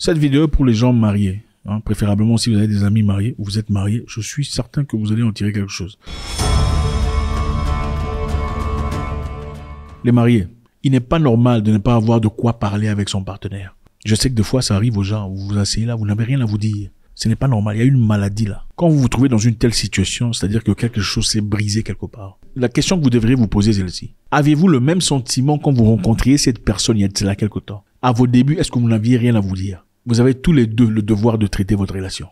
Cette vidéo est pour les gens mariés. Préférablement si vous avez des amis mariés ou vous êtes mariés, je suis certain que vous allez en tirer quelque chose. Les mariés, il n'est pas normal de ne pas avoir de quoi parler avec son partenaire. Je sais que des fois ça arrive aux gens, vous vous asseyez là, vous n'avez rien à vous dire. Ce n'est pas normal, il y a une maladie là. Quand vous vous trouvez dans une telle situation, c'est-à-dire que quelque chose s'est brisé quelque part. La question que vous devriez vous poser est celle-ci. Avez-vous le même sentiment quand vous rencontriez cette personne il y a de cela quelque temps? À vos débuts, est-ce que vous n'aviez rien à vous dire? Vous avez tous les deux le devoir de traiter votre relation.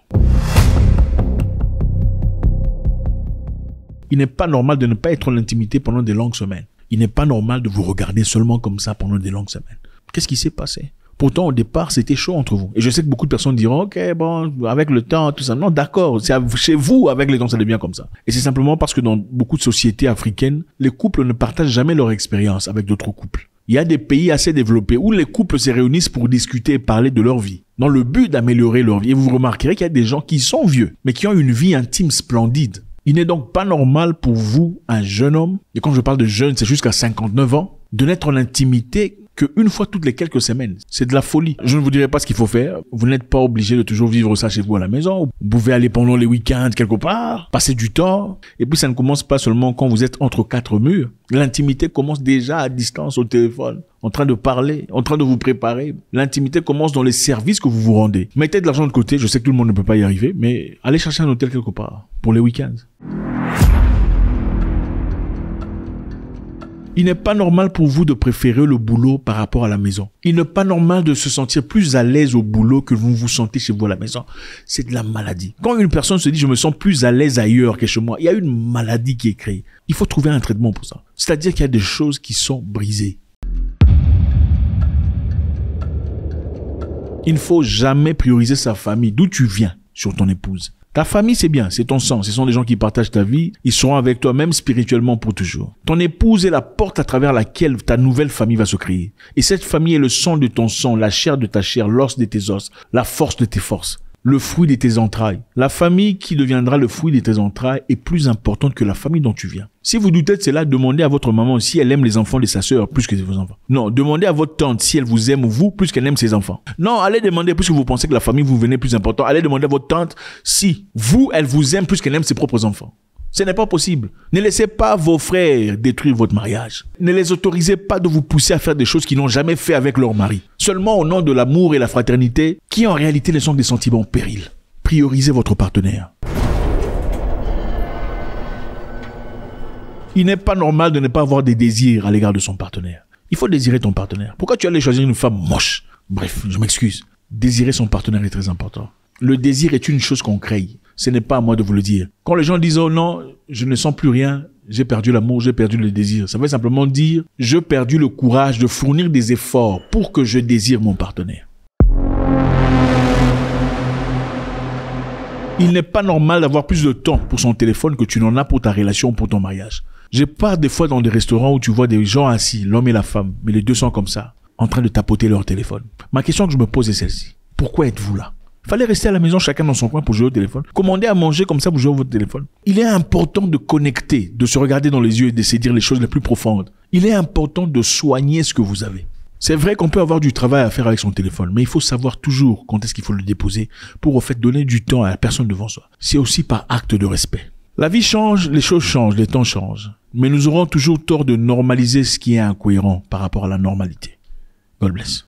Il n'est pas normal de ne pas être en intimité pendant des longues semaines. Il n'est pas normal de vous regarder seulement comme ça pendant des longues semaines. Qu'est-ce qui s'est passé? Pourtant, au départ, c'était chaud entre vous. Et je sais que beaucoup de personnes diront, ok, bon, avec le temps, tout ça. Non, d'accord, c'est chez vous, avec le temps, ça devient comme ça. Et c'est simplement parce que dans beaucoup de sociétés africaines, les couples ne partagent jamais leur expérience avec d'autres couples. Il y a des pays assez développés où les couples se réunissent pour discuter et parler de leur vie, dans le but d'améliorer leur vie. Et vous remarquerez qu'il y a des gens qui sont vieux, mais qui ont une vie intime splendide. Il n'est donc pas normal pour vous, un jeune homme, et quand je parle de jeune, c'est jusqu'à 59 ans, de n'être en intimité qu'une fois toutes les quelques semaines. C'est de la folie. Je ne vous dirai pas ce qu'il faut faire. Vous n'êtes pas obligé de toujours vivre ça chez vous à la maison. Vous pouvez aller pendant les week-ends quelque part, passer du temps. Et puis ça ne commence pas seulement quand vous êtes entre quatre murs. L'intimité commence déjà à distance au téléphone, en train de parler, en train de vous préparer. L'intimité commence dans les services que vous vous rendez. Mettez de l'argent de côté. Je sais que tout le monde ne peut pas y arriver, mais allez chercher un hôtel quelque part pour les week-ends. Il n'est pas normal pour vous de préférer le boulot par rapport à la maison. Il n'est pas normal de se sentir plus à l'aise au boulot que vous vous sentez chez vous à la maison. C'est de la maladie. Quand une personne se dit « je me sens plus à l'aise ailleurs que chez moi », il y a une maladie qui est créée. Il faut trouver un traitement pour ça. C'est-à-dire qu'il y a des choses qui sont brisées. Il ne faut jamais prioriser sa famille, d'où tu viens, sur ton épouse. Ta famille, c'est bien, c'est ton sang, ce sont des gens qui partagent ta vie, ils seront avec toi même spirituellement pour toujours. Ton épouse est la porte à travers laquelle ta nouvelle famille va se créer. Et cette famille est le sang de ton sang, la chair de ta chair, l'os de tes os, la force de tes forces, le fruit de tes entrailles. La famille qui deviendra le fruit de tes entrailles est plus importante que la famille dont tu viens. Si vous doutez de cela, demandez à votre maman si elle aime les enfants de sa sœur plus que vos enfants. Non, demandez à votre tante si elle vous aime vous plus qu'elle aime ses enfants. Non, allez demander, puisque vous pensez que la famille vous venez plus important, allez demander à votre tante si vous, elle vous aime plus qu'elle aime ses propres enfants. Ce n'est pas possible. Ne laissez pas vos frères détruire votre mariage. Ne les autorisez pas de vous pousser à faire des choses qu'ils n'ont jamais fait avec leur mari. Seulement au nom de l'amour et la fraternité, qui en réalité ne sont que des sentiments périls. Priorisez votre partenaire. Il n'est pas normal de ne pas avoir des désirs à l'égard de son partenaire. Il faut désirer ton partenaire. Pourquoi tu allais choisir une femme moche? Bref, je m'excuse. Désirer son partenaire est très important. Le désir est une chose qu'on crée. Ce n'est pas à moi de vous le dire. Quand les gens disent « oh non, je ne sens plus rien, j'ai perdu l'amour, j'ai perdu le désir », ça veut simplement dire « j'ai perdu le courage de fournir des efforts pour que je désire mon partenaire ». Il n'est pas normal d'avoir plus de temps pour son téléphone que tu n'en as pour ta relation ou pour ton mariage. Je pars des fois dans des restaurants où tu vois des gens assis, l'homme et la femme, mais les deux sont comme ça, en train de tapoter leur téléphone. Ma question que je me pose est celle-ci. Pourquoi êtes-vous là? Fallait rester à la maison chacun dans son coin pour jouer au téléphone. Commandez à manger comme ça, vous jouez votre téléphone. Il est important de connecter, de se regarder dans les yeux et de se dire les choses les plus profondes. Il est important de soigner ce que vous avez. C'est vrai qu'on peut avoir du travail à faire avec son téléphone, mais il faut savoir toujours quand est-ce qu'il faut le déposer pour au fait donner du temps à la personne devant soi. C'est aussi par acte de respect. La vie change, les choses changent, les temps changent. Mais nous aurons toujours tort de normaliser ce qui est incohérent par rapport à la normalité. God bless.